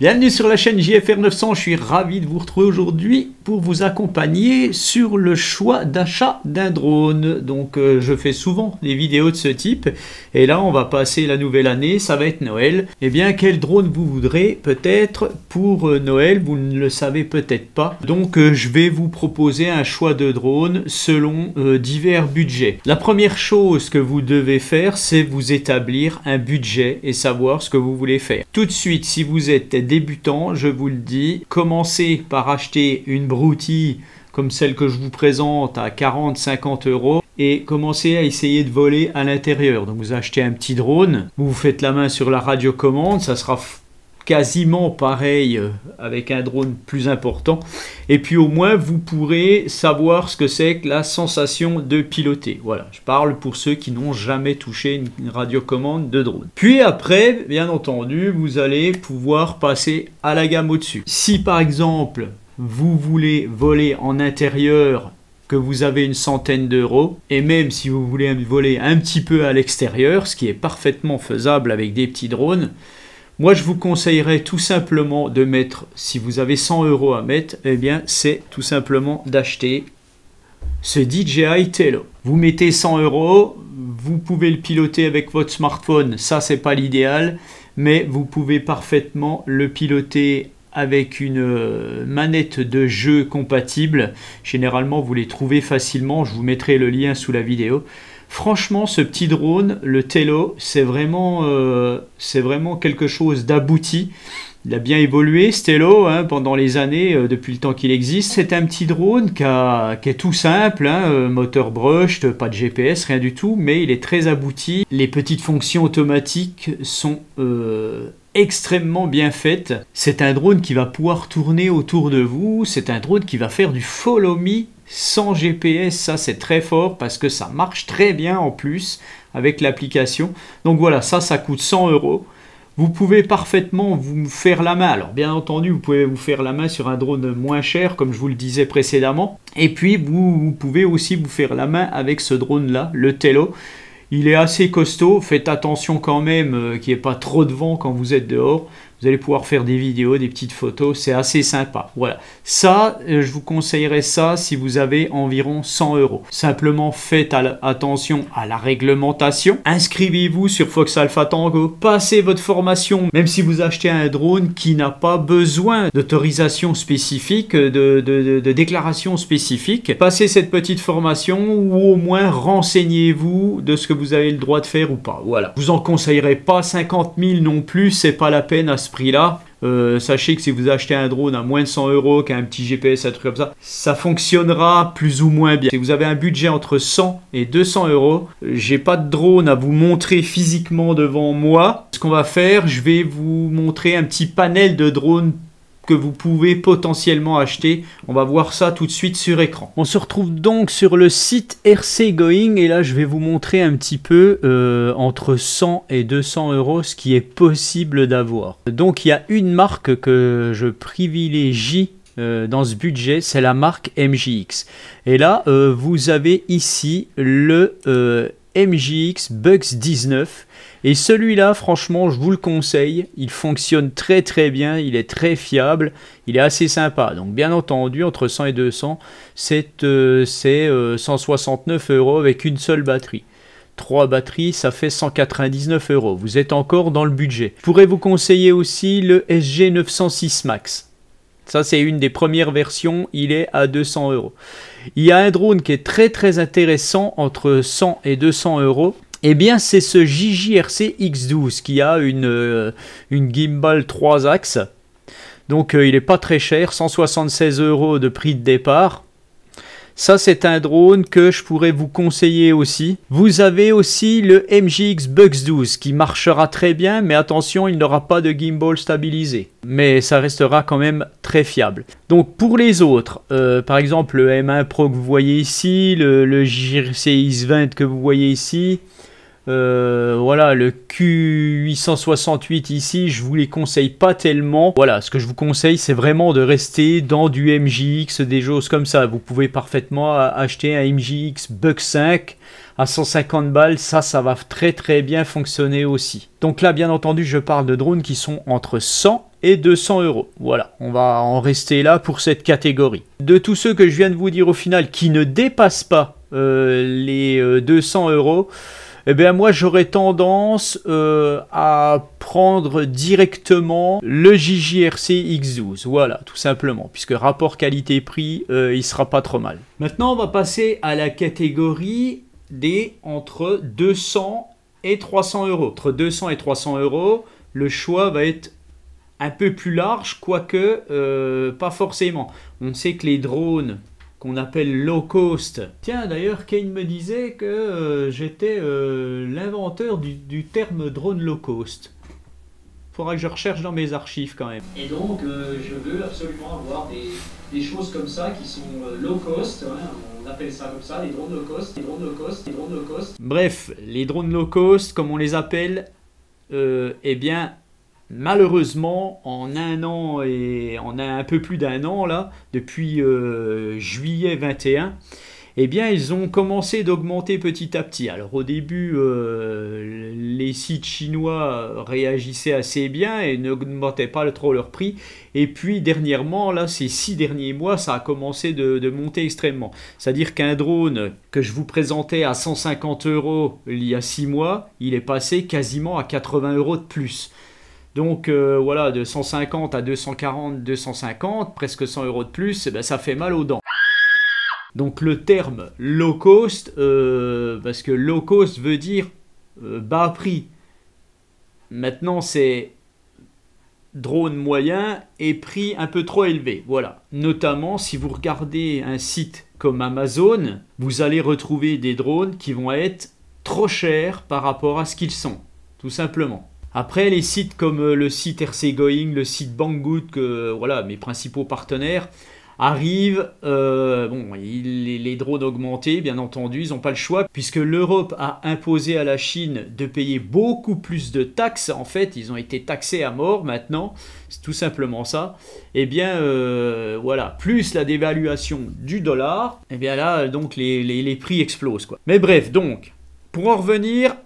Bienvenue sur la chaîne JFR 900, je suis ravi de vous retrouver aujourd'hui pour vous accompagner sur le choix d'achat d'un drone. Donc je fais souvent des vidéos de ce type et là on va passer la nouvelle année, ça va être Noël. Et bien quel drone vous voudrez peut-être pour Noël, vous ne le savez peut-être pas. Donc je vais vous proposer un choix de drone selon divers budgets. La première chose que vous devez faire, c'est vous établir un budget et savoir ce que vous voulez faire. Tout de suite, si vous êtes débutant, je vous le dis, commencez par acheter une broutille comme celle que je vous présente à 40-50 € et commencez à essayer de voler à l'intérieur. Donc vous achetez un petit drone, vous faites la main sur la radiocommande, ça sera quasiment pareil avec un drone plus important, et puis au moins vous pourrez savoir ce que c'est que la sensation de piloter. Voilà, je parle pour ceux qui n'ont jamais touché une radiocommande de drone. Puis après, bien entendu, vous allez pouvoir passer à la gamme au-dessus. Si par exemple vous voulez voler en intérieur, que vous avez une centaine d'euros, et même si vous voulez voler un petit peu à l'extérieur, ce qui est parfaitement faisable avec des petits drones, moi, je vous conseillerais tout simplement de mettre, si vous avez 100 € à mettre, eh bien, c'est tout simplement d'acheter ce DJI Tello. Vous mettez 100 €, vous pouvez le piloter avec votre smartphone, ça, c'est pas l'idéal, mais vous pouvez parfaitement le piloter avec une manette de jeu compatible. Généralement, vous les trouvez facilement, je vous mettrai le lien sous la vidéo. Franchement, ce petit drone, le Tello, c'est vraiment quelque chose d'abouti. Il a bien évolué, ce Tello, hein, pendant les années, depuis le temps qu'il existe. C'est un petit drone qui est tout simple, hein, moteur brushed, pas de GPS, rien du tout, mais il est très abouti. Les petites fonctions automatiques sont extrêmement bien faites. C'est un drone qui va pouvoir tourner autour de vous. C'est un drone qui va faire du follow me sans GPS, ça c'est très fort parce que ça marche très bien en plus avec l'application. Donc voilà, ça coûte 100 €. Vous pouvez parfaitement vous faire la main. Alors bien entendu, vous pouvez vous faire la main sur un drone moins cher, comme je vous le disais précédemment. Et puis vous pouvez aussi vous faire la main avec ce drone-là, le Tello. Il est assez costaud, faites attention quand même qu'il n'y ait pas trop de vent quand vous êtes dehors. Vous allez pouvoir faire des vidéos, des petites photos, c'est assez sympa. Voilà, ça, je vous conseillerais ça si vous avez environ 100 €. Simplement faites attention à la réglementation. Inscrivez-vous sur Fox Alpha Tango, passez votre formation, même si vous achetez un drone qui n'a pas besoin d'autorisation spécifique, de déclaration spécifique. Passez cette petite formation ou au moins renseignez-vous de ce que vous avez le droit de faire ou pas. Voilà, je vous en conseillerais pas 50 000 non plus, c'est pas la peine à ce prix-là. Sachez que si vous achetez un drone à moins de 100 € qu'un petit GPS, un truc comme ça fonctionnera plus ou moins bien. Si vous avez un budget entre 100 et 200 €, j'ai pas de drone à vous montrer physiquement devant moi. Ce qu'on va faire, je vais vous montrer un petit panel de drones que vous pouvez potentiellement acheter. On va voir ça tout de suite sur écran. On se retrouve donc sur le site RC Going et là je vais vous montrer un petit peu entre 100 et 200 € ce qui est possible d'avoir. Donc il y a une marque que je privilégie dans ce budget, c'est la marque MJX. Et là vous avez ici le MJX Bugs 19. Et celui-là, franchement, je vous le conseille. Il fonctionne très très bien, il est très fiable, il est assez sympa. Donc bien entendu, entre 100 et 200, c'est 169 € avec une seule batterie. 3 batteries, ça fait 199 €. Vous êtes encore dans le budget. Je pourrais vous conseiller aussi le SG 906 Max. Ça, c'est une des premières versions, il est à 200 €. Il y a un drone qui est très très intéressant entre 100 et 200 €. Eh bien, c'est ce JJRC X12 qui a une gimbal 3 axes. Donc, il n'est pas très cher, 176 € de prix de départ. Ça, c'est un drone que je pourrais vous conseiller aussi. Vous avez aussi le MJX Bugs 12 qui marchera très bien, mais attention, il n'aura pas de gimbal stabilisé. Mais ça restera quand même très fiable. Donc, pour les autres, par exemple, le M1 Pro que vous voyez ici, le JJRC X20 que vous voyez ici, voilà, le Q868 ici, je vous les conseille pas tellement. Voilà, ce que je vous conseille, c'est vraiment de rester dans du MJX, des choses comme ça. Vous pouvez parfaitement acheter un MJX Buck 5 à 150 balles, ça va très très bien fonctionner aussi. Donc là, bien entendu, je parle de drones qui sont entre 100 et 200 €. Voilà, on va en rester là pour cette catégorie. De tous ceux que je viens de vous dire au final qui ne dépassent pas les 200 €, eh bien moi j'aurais tendance à prendre directement le JJRC X12, voilà, tout simplement, puisque rapport qualité-prix, il sera pas trop mal. Maintenant on va passer à la catégorie des entre 200 et 300 €. Entre 200 et 300 €, le choix va être un peu plus large, quoique pas forcément. On sait que les drones qu'on appelle low cost. Tiens, d'ailleurs, Kane me disait que j'étais l'inventeur du terme drone low cost. Faudra que je recherche dans mes archives quand même. Et donc, je veux absolument avoir des choses comme ça qui sont low cost. Hein, on appelle ça comme ça, les drones low cost, les drones low cost, les drones low cost. Bref, les drones low cost, comme on les appelle, eh bien, malheureusement, en un an et en un peu plus d'un an là, depuis juillet 21, eh bien ils ont commencé d'augmenter petit à petit. Alors au début, les sites chinois réagissaient assez bien et n'augmentaient pas trop leur prix. Et puis dernièrement, là, ces 6 derniers mois, ça a commencé de monter extrêmement. C'est-à-dire qu'un drone que je vous présentais à 150 € il y a 6 mois, il est passé quasiment à 80 € de plus. Donc voilà, de 150 à 240, 250, presque 100 € de plus, eh ben, ça fait mal aux dents. Donc le terme low cost, parce que low cost veut dire bas prix. Maintenant c'est drone moyen et prix un peu trop élevé. Voilà. Notamment si vous regardez un site comme Amazon, vous allez retrouver des drones qui vont être trop chers par rapport à ce qu'ils sont, tout simplement. Après, les sites comme le site RC Going, le site Banggood, que voilà, mes principaux partenaires, arrivent, bon, les drones augmentés, bien entendu, ils n'ont pas le choix, puisque l'Europe a imposé à la Chine de payer beaucoup plus de taxes. En fait, ils ont été taxés à mort maintenant, c'est tout simplement ça. Et bien, voilà, plus la dévaluation du dollar, et bien là, donc les prix explosent, quoi. Mais bref, donc, pour en revenir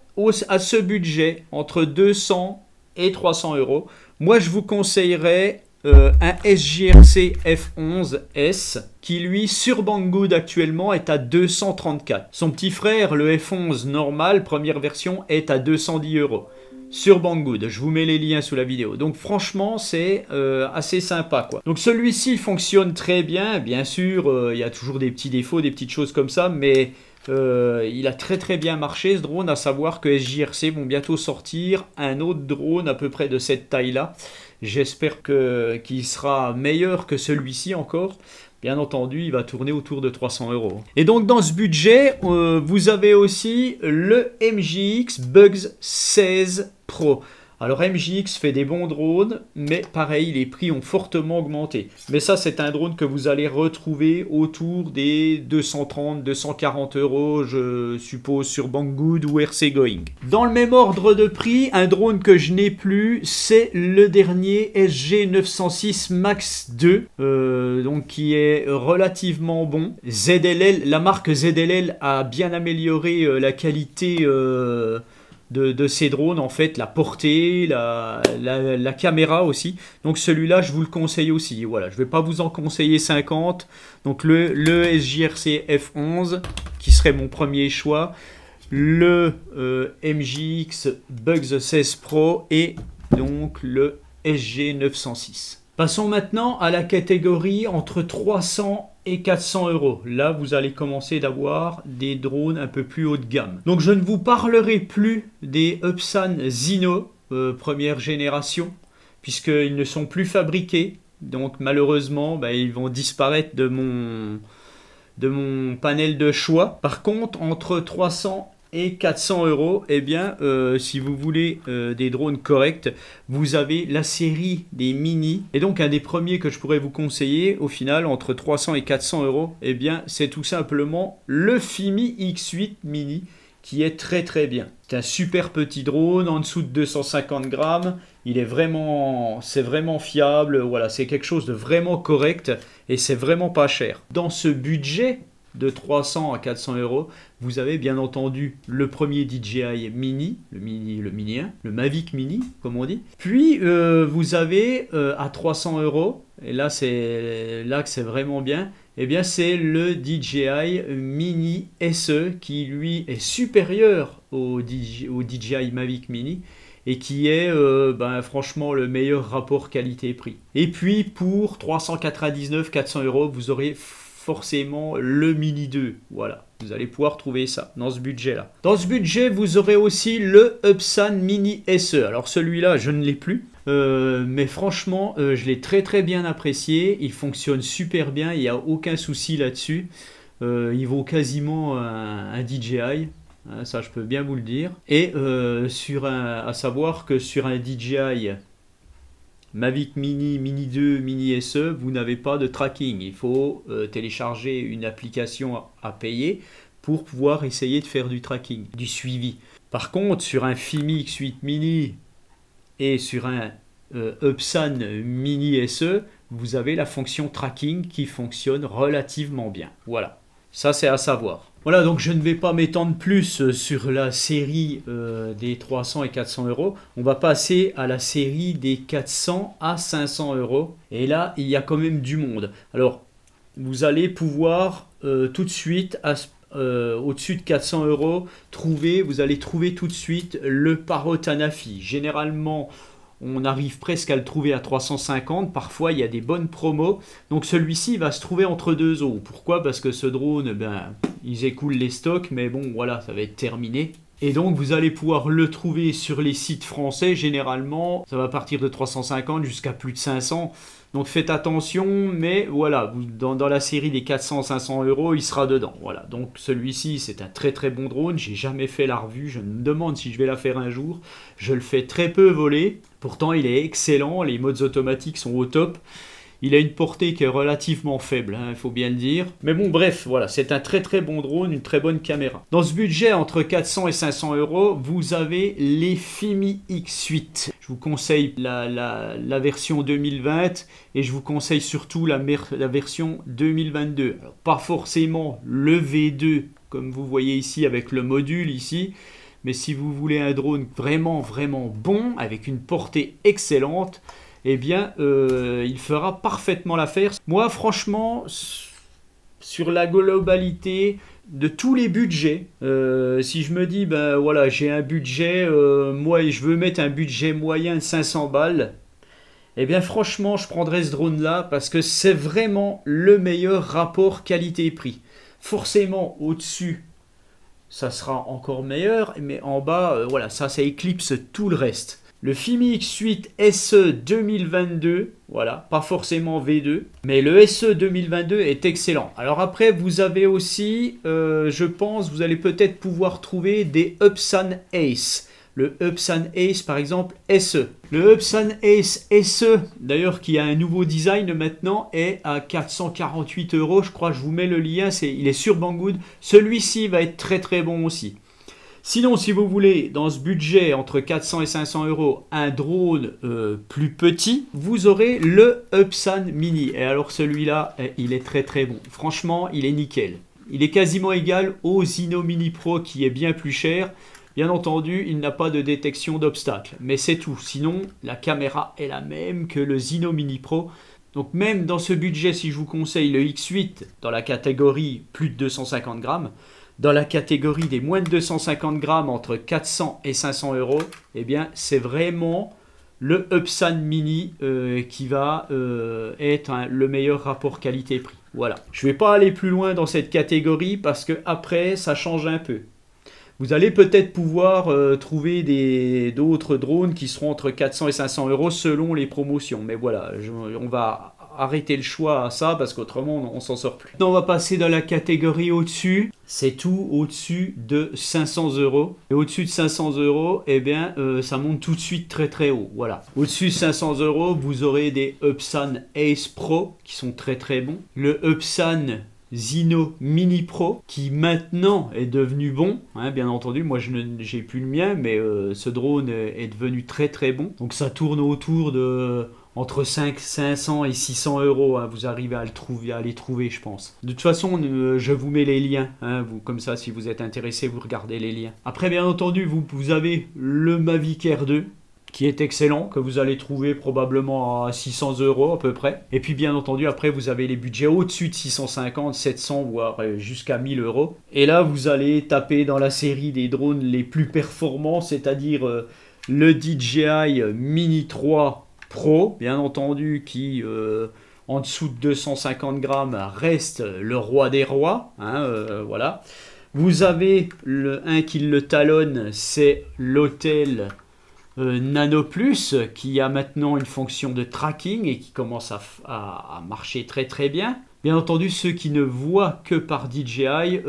à ce budget entre 200 et 300 €, moi je vous conseillerais un SJRC F11S qui lui sur Banggood actuellement est à 234. Son petit frère le F11 normal première version est à 210 € sur Banggood. Je vous mets les liens sous la vidéo. Donc franchement c'est assez sympa quoi. Donc celui-ci fonctionne très bien. Bien sûr il y a toujours des petits défauts, des petites choses comme ça, mais il a très bien marché ce drone, à savoir que SJRC vont bientôt sortir un autre drone à peu près de cette taille là. J'espère qu'il sera meilleur que celui-ci encore. Bien entendu, il va tourner autour de 300 €. Et donc dans ce budget, vous avez aussi le MJX Bugs 16 Pro. Alors MJX fait des bons drones, mais pareil, les prix ont fortement augmenté. Mais ça, c'est un drone que vous allez retrouver autour des 230, 240 €, je suppose, sur Banggood ou RC Going. Dans le même ordre de prix, un drone que je n'ai plus, c'est le dernier SG906 Max 2, donc qui est relativement bon. ZLL, la marque ZLL a bien amélioré la qualité de ces drones, en fait, la portée, la caméra aussi. Donc celui-là, je vous le conseille aussi. Voilà, je ne vais pas vous en conseiller 50. Donc le SJRC F11, qui serait mon premier choix, le MJX Bugs 16 Pro et donc le SG906. Passons maintenant à la catégorie entre 300 et 400 €. Là, vous allez commencer d'avoir des drones un peu plus haut de gamme. Donc, je ne vous parlerai plus des Upsan Zino première génération, puisqu'ils ne sont plus fabriqués. Donc, malheureusement, ils vont disparaître de mon panel de choix. Par contre, entre 300 et 400 €, eh bien, si vous voulez des drones corrects, vous avez la série des Mini. Et donc, un des premiers que je pourrais vous conseiller, au final, entre 300 et 400 €, eh bien, c'est tout simplement le Fimi X8 Mini, qui est très bien. C'est un super petit drone, en dessous de 250 grammes. C'est vraiment fiable. Voilà, c'est quelque chose de vraiment correct et c'est vraiment pas cher. Dans ce budget, de 300 à 400 euros, vous avez bien entendu le premier DJI Mini, le Mini 1, le Mavic Mini, comme on dit. Puis, vous avez à 300 euros, et là, c'est là que c'est vraiment bien, eh bien, c'est le DJI Mini SE qui, lui, est supérieur au DJI Mavic Mini et qui est franchement le meilleur rapport qualité-prix. Et puis, pour 399-400 euros, vous aurez forcément le Mini 2. Voilà, vous allez pouvoir trouver ça dans ce budget-là. Dans ce budget, vous aurez aussi le Upsan Mini SE. Alors celui-là, je ne l'ai plus. Mais franchement, je l'ai très bien apprécié. Il fonctionne super bien, il n'y a aucun souci là-dessus. Il vaut quasiment un DJI. Ça, je peux bien vous le dire. Et à savoir que sur un DJI Mavic Mini, Mini 2, Mini SE, vous n'avez pas de tracking. Il faut télécharger une application à payer pour pouvoir essayer de faire du tracking, du suivi. Par contre, sur un Fimi X8 Mini et sur un Upsan Mini SE, vous avez la fonction tracking qui fonctionne relativement bien. Voilà, ça c'est à savoir. Voilà, donc je ne vais pas m'étendre plus sur la série des 300 et 400 euros. On va passer à la série des 400 à 500 euros. Et là, il y a quand même du monde. Alors, vous allez pouvoir tout de suite, au-dessus de 400 euros, vous allez trouver tout de suite le Parrot Anafi. Généralement, on arrive presque à le trouver à 350. Parfois, il y a des bonnes promos. Donc, celui-ci va se trouver entre deux eaux. Pourquoi? Parce que ce drone, ils écoulent les stocks. Mais bon, voilà, ça va être terminé. Et donc, vous allez pouvoir le trouver sur les sites français. Généralement, ça va partir de 350 jusqu'à plus de 500. Donc, faites attention. Mais voilà, dans la série des 400-500 euros, il sera dedans. Voilà, donc celui-ci, c'est un très bon drone. J'ai jamais fait la revue. Je me demande si je vais la faire un jour. Je le fais très peu voler. Pourtant, il est excellent. Les modes automatiques sont au top. Il a une portée qui est relativement faible, il faut bien le dire. Mais bon, bref, voilà, c'est un très bon drone, une très bonne caméra. Dans ce budget, entre 400 et 500 euros, vous avez les Fimi X8. Je vous conseille la version 2020 et je vous conseille surtout la version 2022. Alors, pas forcément le V2, comme vous voyez ici avec le module ici. Mais si vous voulez un drone vraiment bon, avec une portée excellente, eh bien, il fera parfaitement l'affaire. Moi, franchement, sur la globalité de tous les budgets, si je me dis, voilà, j'ai un budget, moi, et je veux mettre un budget moyen de 500 balles, eh bien, franchement, je prendrais ce drone-là parce que c'est vraiment le meilleur rapport qualité-prix. Forcément, au-dessus, ça sera encore meilleur, mais en bas, voilà, ça éclipse tout le reste. Le Fimi X8 SE 2022, voilà, pas forcément V2, mais le SE 2022 est excellent. Alors après, vous avez aussi, je pense, vous allez peut-être pouvoir trouver des Upsan Ace. Le Upsan Ace, par exemple, SE. Le Upsan Ace SE, d'ailleurs, qui a un nouveau design maintenant, est à 448 euros. Je crois, je vous mets le lien, il est sur Banggood. Celui-ci va être très bon aussi. Sinon, si vous voulez, dans ce budget, entre 400 et 500 euros, un drone plus petit, vous aurez le Upsan Mini. Et alors, celui-là, il est très bon. Franchement, il est nickel. Il est quasiment égal au Zino Mini Pro, qui est bien plus cher. Bien entendu, il n'a pas de détection d'obstacles, mais c'est tout. Sinon, la caméra est la même que le Zino Mini Pro. Donc même dans ce budget, si je vous conseille le X8 dans la catégorie plus de 250 grammes, dans la catégorie des moins de 250 grammes entre 400 et 500 euros, eh bien c'est vraiment le Upsan Mini qui va être le meilleur rapport qualité-prix. Voilà. Je ne vais pas aller plus loin dans cette catégorie parce que après ça change un peu. Vous allez peut-être pouvoir trouver d'autres drones qui seront entre 400 et 500 euros selon les promotions. Mais voilà, on va arrêter le choix à ça parce qu'autrement on s'en sort plus. Maintenant, on va passer dans la catégorie au-dessus. C'est tout au-dessus de 500 euros. Et au-dessus de 500 euros, eh bien, ça monte tout de suite très haut. Voilà. Au-dessus de 500 euros, vous aurez des Upsan Ace Pro qui sont très bons. Le Upsan Zino Mini Pro qui maintenant est devenu bon, hein, bien entendu. Moi j'ai plus le mien, mais ce drone est devenu très bon. Donc ça tourne autour de entre 500 et 600 euros, hein, vous arrivez à les trouver, je pense. De toute façon, je vous mets les liens, hein, comme ça, si vous êtes intéressé, vous regardez les liens. Après, bien entendu, vous avez le Mavic Air 2, qui est excellent, que vous allez trouver probablement à 600 euros à peu près. Et puis bien entendu, après vous avez les budgets au-dessus de 650, 700, voire jusqu'à 1000 euros. Et là, vous allez taper dans la série des drones les plus performants, c'est-à-dire le DJI Mini 3 Pro, bien entendu, qui en dessous de 250 grammes reste le roi des rois, hein, voilà. Vous avez un qui le talonne, c'est l'Autel Nano Plus, qui a maintenant une fonction de tracking et qui commence à marcher très très bien. Bien entendu, ceux qui ne voient que par DJI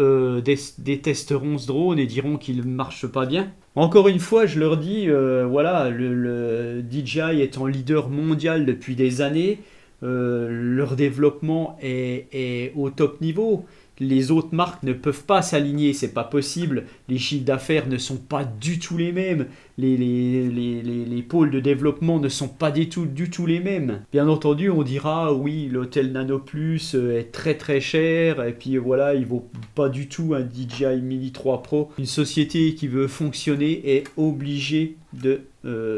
détesteront ce drone et diront qu'il ne marche pas bien. Encore une fois, je leur dis, voilà, le DJI étant leader mondial depuis des années, leur développement est au top niveau. Les autres marques ne peuvent pas s'aligner, c'est pas possible. Les chiffres d'affaires ne sont pas du tout les mêmes. Les pôles de développement ne sont pas du tout les mêmes. Bien entendu, on dira oui, l'Autel Nano Plus est très très cher et puis voilà, il vaut pas du tout un DJI Mini 3 Pro. Une société qui veut fonctionner est obligée de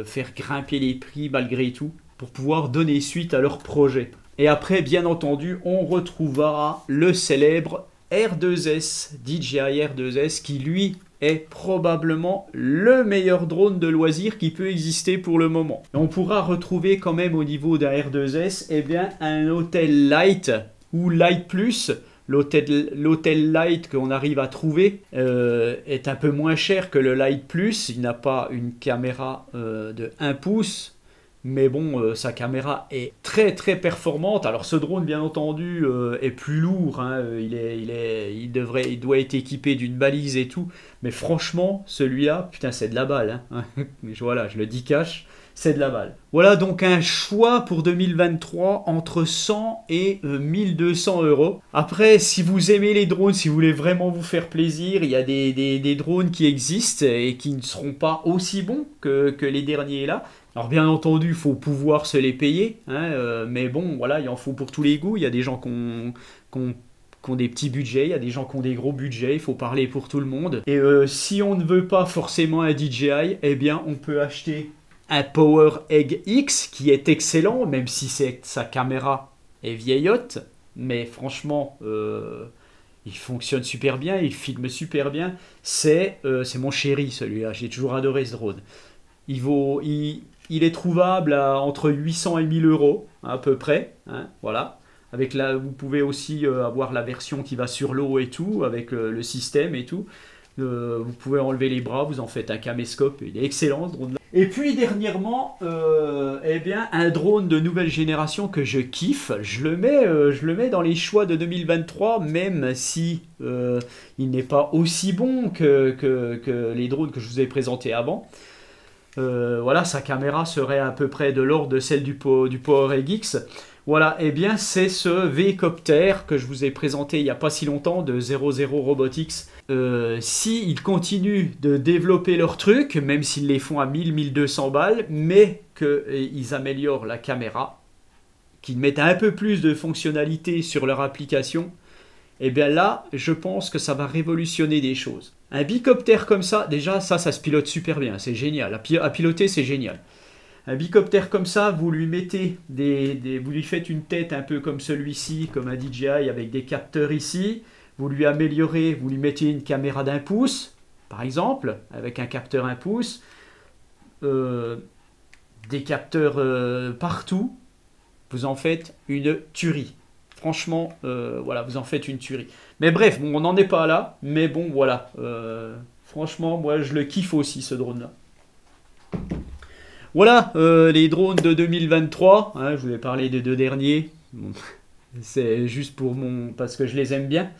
faire grimper les prix malgré tout pour pouvoir donner suite à leur projet. Et après, bien entendu, on retrouvera le célèbre R2S, DJI R2S, qui lui est probablement le meilleur drone de loisir qui peut exister pour le moment. Et on pourra retrouver quand même au niveau d'un R2S, eh bien, un Autel Lite ou Lite Plus. L'Autel Lite qu'on arrive à trouver est un peu moins cher que le Lite Plus. Il n'a pas une caméra de 1 pouce. Mais bon, sa caméra est très très performante. Alors ce drone, bien entendu, est plus lourd, hein. Il doit être équipé d'une balise et tout. Mais franchement, celui-là, putain, c'est de la balle, hein. Voilà, je le dis cash, c'est de la balle. Voilà donc un choix pour 2023 entre 100 et 1200 euros. Après, si vous aimez les drones, si vous voulez vraiment vous faire plaisir, il y a des drones qui existent et qui ne seront pas aussi bons que les derniers là. Alors bien entendu, il faut pouvoir se les payer, hein, mais bon, voilà, il en faut pour tous les goûts. Il y a des gens qui ont des petits budgets, il y a des gens qui ont des gros budgets, il faut parler pour tout le monde. Et si on ne veut pas forcément un DJI, eh bien on peut acheter un Power Egg X qui est excellent, même si sa caméra est vieillotte, mais franchement, il fonctionne super bien, il filme super bien. C'est mon chéri celui-là, j'ai toujours adoré ce drone. Il est trouvable entre 800 et 1000 euros à peu près, hein, voilà. Vous pouvez aussi avoir la version qui va sur l'eau et tout, avec le système et tout. Vous pouvez enlever les bras, vous en faites un caméscope, il est excellent ce drone-là. Et puis dernièrement, eh bien, un drone de nouvelle génération que je kiffe, je le mets dans les choix de 2023, même si il n'est pas aussi bon que les drones que je vous ai présentés avant. Voilà, sa caméra serait à peu près de l'ordre de celle du Power Egg X. Voilà, et bien c'est ce V-Copter que je vous ai présenté il n'y a pas si longtemps de 00 Robotics. S'ils continuent de développer leurs trucs, même s'ils les font à 1000-1200 balles, mais qu'ils améliorent la caméra, qu'ils mettent un peu plus de fonctionnalités sur leur application, et bien là, je pense que ça va révolutionner des choses. Un bicoptère comme ça, déjà, ça se pilote super bien, c'est génial. À piloter, c'est génial. Un bicoptère comme ça, vous lui mettez vous lui faites une tête un peu comme celui-ci, comme un DJI avec des capteurs ici. Vous lui améliorez, vous lui mettez une caméra d'1 pouce, par exemple, avec un capteur 1 pouce. Des capteurs partout. Vous en faites une tuerie. Franchement, voilà, vous en faites une tuerie. Mais bref, bon, on n'en est pas là. Mais bon, voilà. Franchement, moi, je le kiffe aussi, ce drone-là. Voilà, les drones de 2023. Hein, je vous ai parlé des 2 derniers. Bon, c'est juste parce que je les aime bien.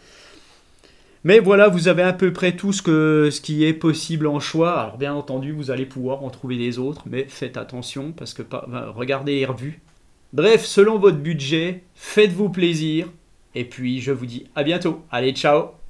Mais voilà, vous avez à peu près tout ce qui est possible en choix. Alors, bien entendu, vous allez pouvoir en trouver des autres. Mais faites attention, parce que regardez les revues. Bref, selon votre budget, faites-vous plaisir. Et puis, je vous dis à bientôt. Allez, ciao!